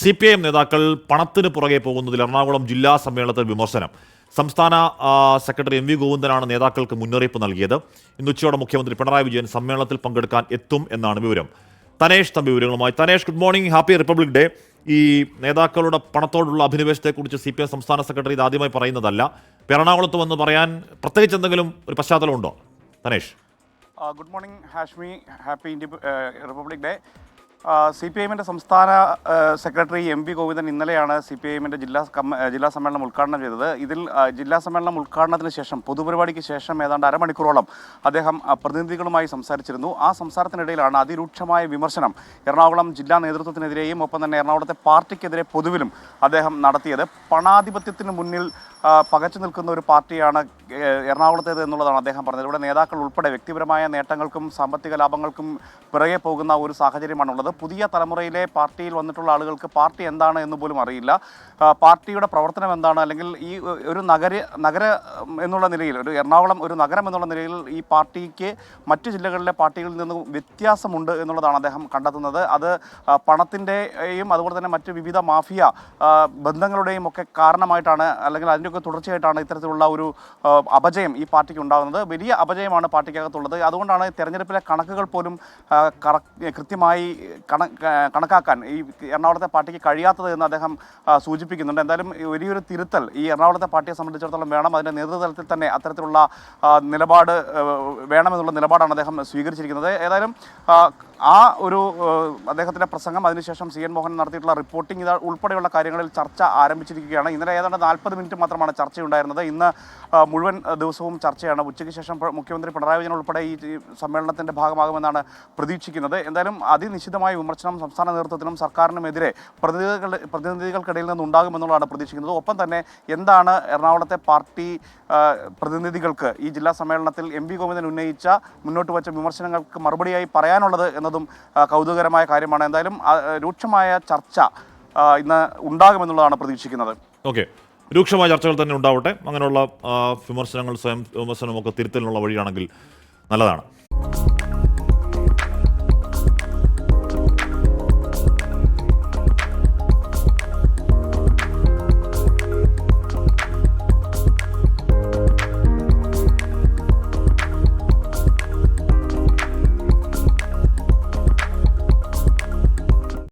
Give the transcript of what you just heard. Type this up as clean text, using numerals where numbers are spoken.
CPIM നേതാക്കൾ പണത്തിന് പുറകെ പോകുന്നതിൽ എറണാകുളം ജില്ലാ സമ്മേളനത്തിൽ വിമർശനം. സംസ്ഥാന സെക്രട്ടറി MV ഗോവിന്ദനാണ് നേതാക്കൾക്ക് മുന്നറിയിപ്പ് നൽകിയത്. ഇന്ന് ഉച്ചയോടെ മുഖ്യമന്ത്രി പിണറായി വിജയൻ സമ്മേളനത്തിൽ പങ്കെടുക്കാൻ എത്തും എന്നാണ് വിവരം. തനേഷ് തമ്പി വിവരങ്ങളുമായി. Thanesh, good morning, happy republic day. ഈ നേതാക്കളുടെ പണത്തോടുള്ള അഭിനിവേശത്തെക്കുറിച്ച് CPIM സംസ്ഥാന സെക്രട്ടറി ഇത് ആദ്യമായി പറയുന്നതല്ല. എറണാകുളത്ത് വന്ന് പറയാൻ പ്രത്യേകിച്ച് എന്തെങ്കിലും ഒരു പശ്ചാത്തലമുണ്ടോ Tanesh? Good morning Hashmi, happy republic day. CPIM സംസ്ഥാന സെക്രട്ടറി MV ഗോവിന്ദൻ ഇന്നലെയാണ് CPIM ജില്ലാ സമ്മേളനം ഉദ്ഘാടനം ചെയ്തത്. ഇതിൽ ജില്ലാ സമ്മേളനം ഉദ്ഘാടനത്തിന് ശേഷം പൊതുപരിപാടിക്ക് ശേഷം ഏതാണ്ട് അരമണിക്കൂറോളം അദ്ദേഹം പ്രതിനിധികളുമായി സംസാരിച്ചിരുന്നു. ആ സംസാരത്തിനിടയിലാണ് അതിരൂക്ഷമായ വിമർശനം എറണാകുളം ജില്ലാ നേതൃത്വത്തിനെതിരെയും ഒപ്പം തന്നെ എറണാകുളത്തെ പാർട്ടിക്കെതിരെ പൊതുവിലും അദ്ദേഹം നടത്തിയത്. പണാധിപത്യത്തിന് മുന്നിൽ പകച്ചു നിൽക്കുന്ന ഒരു പാർട്ടിയാണ് എറണാകുളത്തേത് എന്നുള്ളതാണ് അദ്ദേഹം പറഞ്ഞത്. ഇവിടെ നേതാക്കൾ ഉൾപ്പെടെ വ്യക്തിപരമായ നേട്ടങ്ങൾക്കും സാമ്പത്തിക ലാഭങ്ങൾക്കും പിറകെ പോകുന്ന ഒരു സാഹചര്യമാണുള്ളത്. പുതിയ തലമുറയിലെ പാർട്ടിയിൽ വന്നിട്ടുള്ള ആളുകൾക്ക് പാർട്ടി എന്താണ് എന്ന് പോലും അറിയില്ല. പാർട്ടിയുടെ പ്രവർത്തനം എന്താണ്, അല്ലെങ്കിൽ ഈ ഒരു നഗര എന്നുള്ള നിലയിൽ, ഒരു എറണാകുളം ഒരു നഗരം എന്നുള്ള നിലയിൽ ഈ പാർട്ടിക്ക് മറ്റു ജില്ലകളിലെ പാർട്ടികളിൽ നിന്ന് വ്യത്യാസമുണ്ട് എന്നുള്ളതാണ് അദ്ദേഹം കണ്ടെത്തുന്നത്. അത് പണത്തിൻ്റെയും അതുപോലെ തന്നെ മറ്റ് വിവിധ മാഫിയ ബന്ധങ്ങളുടെയും ഒക്കെ കാരണമായിട്ടാണ്, അല്ലെങ്കിൽ അതിൻ്റെയൊക്കെ തുടർച്ചയായിട്ടാണ് ഇത്തരത്തിലുള്ള ഒരു അപജയം ഈ പാർട്ടിക്ക് ഉണ്ടാകുന്നത്. വലിയ അപജയമാണ് പാർട്ടിക്കകത്തുള്ളത്. അതുകൊണ്ടാണ് തെരഞ്ഞെടുപ്പിലെ കണക്കുകൾ പോലും കൃത്യമായി കണക്കാക്കാൻ ഈ എറണാകുളത്തെ പാർട്ടിക്ക് കഴിയാത്തത് എന്ന് അദ്ദേഹം സൂചിപ്പിക്കുന്നുണ്ട്. എന്തായാലും വലിയൊരു തിരുത്തൽ ഈ എറണാകുളത്തെ പാർട്ടിയെ സംബന്ധിച്ചിടത്തോളം വേണം. അതിൻ്റെ നേതൃതലത്തിൽ തന്നെ അത്തരത്തിലുള്ള നിലപാട് വേണമെന്നുള്ള നിലപാടാണ് അദ്ദേഹം സ്വീകരിച്ചിരിക്കുന്നത്. ഏതായാലും ആ ഒരു അദ്ദേഹത്തിൻ്റെ പ്രസംഗം, അതിനുശേഷം CN മോഹൻ നടത്തിയിട്ടുള്ള റിപ്പോർട്ടിംഗ് ഇത് ഉൾപ്പെടെയുള്ള കാര്യങ്ങളിൽ ചർച്ച ആരംഭിച്ചിരിക്കുകയാണ്. ഇന്നലെ ഏതാണ്ട് 40 മിനിറ്റ് മാത്രമാണ് ചർച്ചയുണ്ടായിരുന്നത്. ഇന്ന് മുഴുവൻ ദിവസവും ചർച്ചയാണ്. ഉച്ചയ്ക്ക് ശേഷം മുഖ്യമന്ത്രി പിണറായി വിജയൻ ഉൾപ്പെടെ ഈ സമ്മേളനത്തിൻ്റെ ഭാഗമാകുമെന്നാണ് പ്രതീക്ഷിക്കുന്നത്. എന്തായാലും അതിനിശ്ചിതമായ വിമർശനം സംസ്ഥാന നേതൃത്വത്തിനും സർക്കാരിനുമെതിരെ പ്രതിനിധികൾക്കിടയിൽ നിന്നുണ്ടാകുമെന്നുള്ളതാണ് പ്രതീക്ഷിക്കുന്നത്. ഒപ്പം തന്നെ എന്താണ് എറണാകുളത്തെ പാർട്ടി പ്രതിനിധികൾക്ക് ഈ ജില്ലാ സമ്മേളനത്തിൽ MV ഗോവിന്ദൻ മുന്നോട്ട് വച്ച വിമർശനങ്ങൾക്ക് മറുപടിയായി പറയാനുള്ളത് എന്നതും കൗതുകകരമായ കാര്യമാണ്. എന്തായാലും രൂക്ഷമായ ചർച്ച ഇന്ന് ഉണ്ടാകുമെന്നുള്ളതാണ് പ്രതീക്ഷിക്കുന്നത്. ഓക്കെ, രൂക്ഷമായ ചർച്ചകൾ തന്നെ ഉണ്ടാവട്ടെ. അങ്ങനെയുള്ള വിമർശനങ്ങൾ, സ്വയം വിമർശനമൊക്കെ തിരുത്തലിനുള്ള വഴിയാണെങ്കിൽ നല്ലതാണ്.